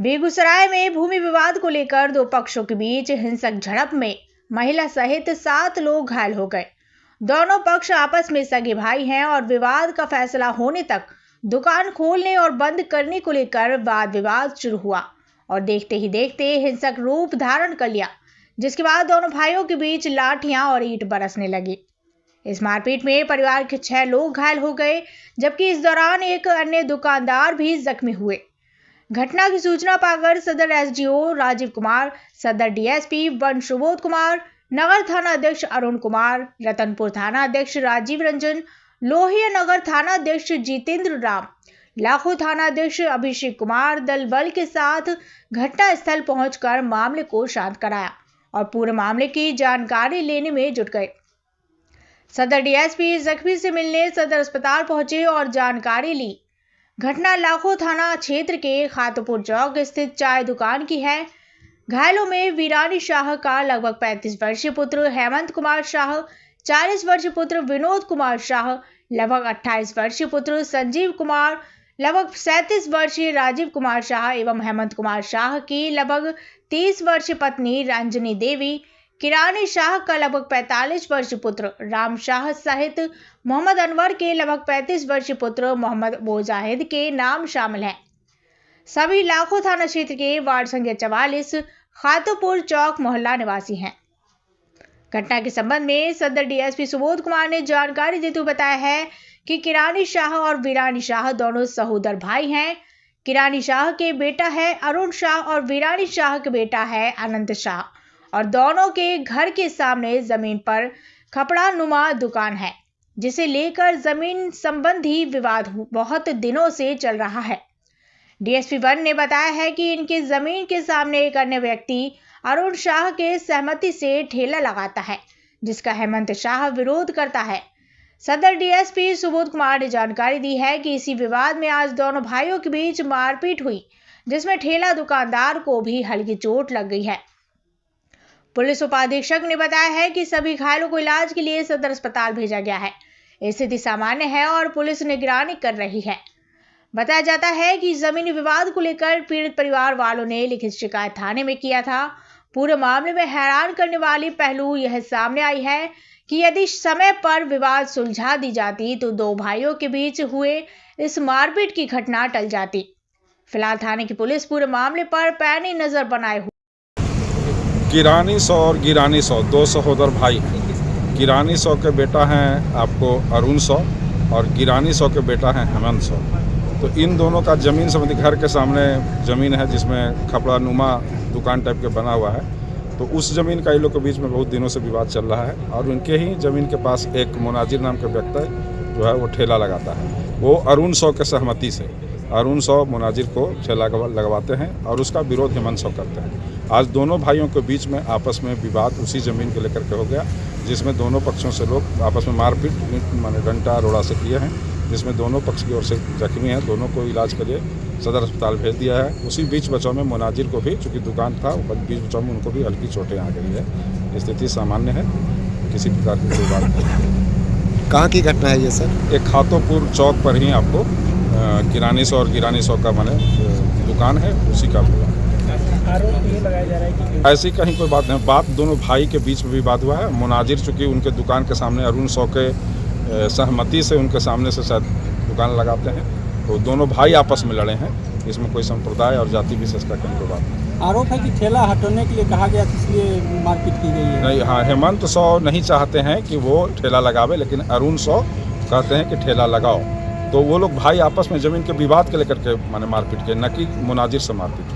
बेगूसराय में भूमि विवाद को लेकर दो पक्षों के बीच हिंसक झड़प में महिला सहित 7 लोग घायल हो गए। दोनों पक्ष आपस में सगे भाई हैं और विवाद का फैसला होने तक दुकान खोलने और बंद करने को लेकर वाद विवाद शुरू हुआ और देखते ही देखते हिंसक रूप धारण कर लिया, जिसके बाद दोनों भाइयों के बीच लाठियां और ईंट बरसने लगी। इस मारपीट में परिवार के 6 लोग घायल हो गए, जबकि इस दौरान एक अन्य दुकानदार भी जख्मी हुए। घटना की सूचना पाकर सदर एसडीओ राजीव कुमार, सदर डीएसपी वन सुबोध कुमार, नगर थाना अध्यक्ष अरुण कुमार, रतनपुर थाना अध्यक्ष राजीव रंजन, लोहिया नगर थाना अध्यक्ष जितेंद्र राम, लाखों थाना अध्यक्ष अभिषेक कुमार दल बल के साथ घटना स्थल पहुंचकर मामले को शांत कराया और पूरे मामले की जानकारी लेने में जुट गए। सदर डीएसपी जख्मी से मिलने सदर अस्पताल पहुंचे और जानकारी ली। घटना लाखों थाना क्षेत्र के खातपुर चौक स्थित चाय दुकान की है। घायलों में वीरानी शाह का लगभग 35 वर्षीय पुत्र हेमंत कुमार शाह, 40 वर्षीय पुत्र विनोद कुमार शाह, लगभग 28 वर्षीय पुत्र संजीव कुमार, लगभग 37 वर्षीय राजीव कुमार शाह एवं हेमंत कुमार शाह की लगभग 30 वर्षीय पत्नी रंजनी देवी, किरानी शाह का लगभग 45 वर्षीय पुत्र राम शाह सहित मोहम्मद अनवर के लगभग 35 वर्षीय पुत्र मोहम्मद मोजाहिद के नाम शामिल हैं। सभी लाखों थाना क्षेत्र के वार्ड संख्या 44 खातपुर चौक मोहल्ला निवासी हैं। घटना के संबंध में सदर डीएसपी सुबोध कुमार ने जानकारी देते हुए बताया है कि किरानी शाह और वीरानी शाह दोनों सहोदर भाई हैं। किरानी शाह के बेटा है अरुण शाह और वीरानी शाह के बेटा है अनंत शाह और दोनों के घर के सामने जमीन पर खपड़ा नुमा दुकान है, जिसे लेकर जमीन संबंधी विवाद बहुत दिनों से चल रहा है। डीएसपी वन ने बताया है कि इनकी जमीन के सामने एक अन्य व्यक्ति अरुण शाह के सहमति से ठेला लगाता है, जिसका हेमंत शाह विरोध करता है। सदर डीएसपी सुबोध कुमार ने जानकारी दी है कि इसी विवाद में आज दोनों भाइयों के बीच मारपीट हुई, जिसमें ठेला दुकानदार को भी हल्की चोट लग गई है। पुलिस उपाधीक्षक ने बताया है कि सभी घायलों को इलाज के लिए सदर अस्पताल भेजा गया है। स्थिति सामान्य है और पुलिस निगरानी कर रही है। बताया जाता है कि जमीनी विवाद को लेकर पीड़ित परिवार वालों ने लिखित शिकायत थाने में किया था। पूरे मामले में हैरान करने वाली पहलू यह सामने आई है कि यदि समय पर विवाद सुलझा दी जाती तो दो भाइयों के बीच हुए इस मारपीट की घटना टल जाती। फिलहाल थाने की पुलिस पूरे मामले पर पैनी नजर बनाए हुए। किरानी सौ और गिरानी सौ दो सहोदर भाई हैं। किरानी सौ के बेटा हैं आपको अरुण सौ और गिरानी सौ के बेटा हैं हेमंत सौ। तो इन दोनों का ज़मीन संबंधी घर के सामने ज़मीन है, जिसमें खपड़ा नुमा दुकान टाइप के बना हुआ है। तो उस ज़मीन का इन लोग के बीच में बहुत दिनों से विवाद चल रहा है और उनके ही ज़मीन के पास एक मुनाजिर नाम का व्यक्ति जो है वो ठेला लगाता है। वो अरुण सौ के सहमति से अरुण सौ मुनाजिर को ठेला लगवाते हैं और उसका विरोध हेमंत सौ करते हैं। आज दोनों भाइयों के बीच में आपस में विवाद उसी ज़मीन को लेकर के हो गया, जिसमें दोनों पक्षों से लोग आपस में मारपीट माने डंडा रोड़ा से किए हैं, जिसमें दोनों पक्ष की ओर से जख्मी हैं। दोनों को इलाज के लिए सदर अस्पताल भेज दिया है। उसी बीच बचाव में मुनाजिर को भी, चूँकि दुकान था, बीच बचाव में उनको भी हल्की चोटें आ गई है। स्थिति सामान्य है, किसी प्रकार की कोई बात नहीं। कहाँ की घटना है ये सर? एक खातोपुर चौक पर ही आपको किरानी सौ और गिरानी सौ का माने दुकान है, उसी का आरोप ये लगाया जा रहा है कि ऐसी कहीं कोई बात नहीं। बात दोनों भाई के बीच में विवाद हुआ है। मुनाजिर चूँकि उनके दुकान के सामने अरुण सौ के सहमति से उनके सामने से शायद दुकान लगाते हैं, तो दोनों भाई आपस में लड़े हैं। इसमें कोई संप्रदाय और जाति विशेष का कहीं कोई बात नहीं। आरोप है कि ठेला हटाने के लिए कहा गया, इसलिए मारपीट की गई है। नहीं, हाँ, हेमंत सौ नहीं चाहते हैं कि वो ठेला लगावे, लेकिन अरुण सौ कहते हैं कि ठेला लगाओ। तो वो लोग भाई आपस में ज़मीन के विवाद के लेकर के माने मारपीट के, न कि मुनाजिर से मारपीट।